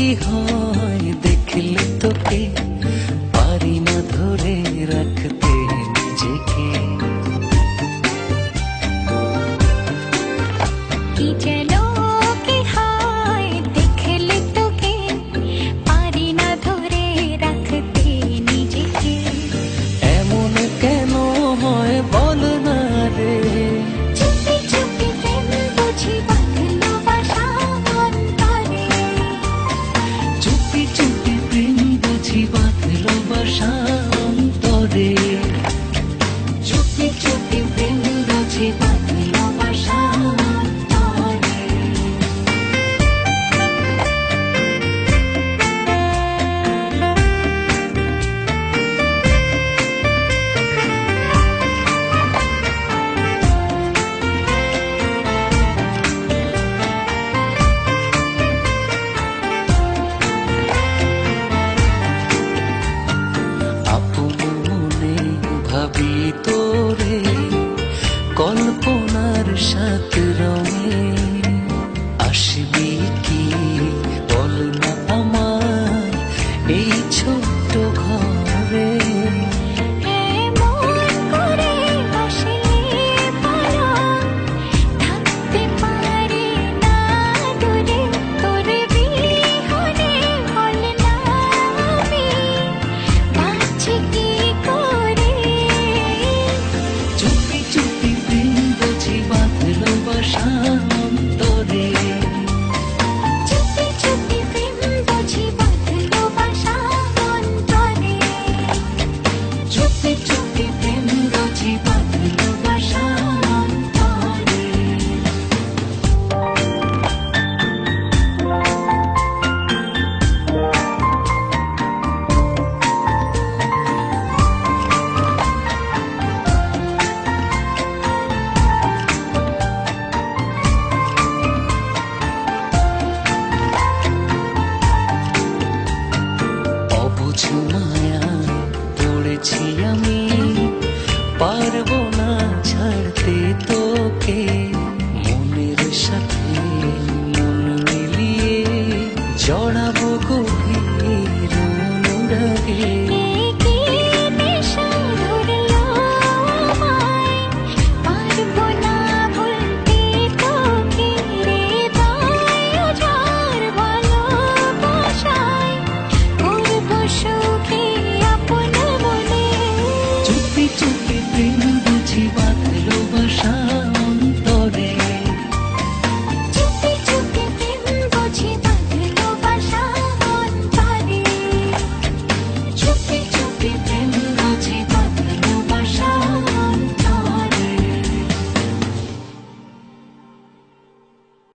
কি হয় দেখলে তোকে, পারি না ধরে রাখতে নিজেকে। কি যেন কি হয় দেখলে তোকে, পারি না ধরে রাখতে নিজেকে। এমন কেন হয় বল না রে, চুপি চুপি প্রেম বুঝি বাঁধলো বাসা অন্তরে। চুপি চুপি প্রেম বুঝি বাঁধলো বাসা অন্তরে। চুপি চুপি প্রেম বুঝি বাঁধলো বাসা অন্তরে। আপন মনে ভাবি তোরে, কল্পনার সাত রঙে। আসবি কি বল না আমার এই ছোট্ট ঘরে। এমন করে বসলে পারা, থাকতে পারি না দূরে। তোর বিহনে বল না আমি বাঁচি কি করে। চুপি চুপি প্রেম বুঝি বাঁধলো বাসা অন্তরে। চুপি চুপি প্রেম বুঝি বাঁধলো বাসা অন্তরে। চুপি চুপি প্রেম বুঝি বাঁধলো বাসা অন্তরে। অবুঝ মায়ায় পড়েছি আমি, পারবো না ছাড়তে তোকে। মনের সাথে মন মিলিয়ে জড়াবো গভীর অনুরাগে। কি নেশা ধরলো আমায়, পারবো না ভুলতে তোকে। হৃদয় উজাড় ভালোবাসায় করবো সুখী আপন মনে। চুপি চুপি প্রেম বুঝি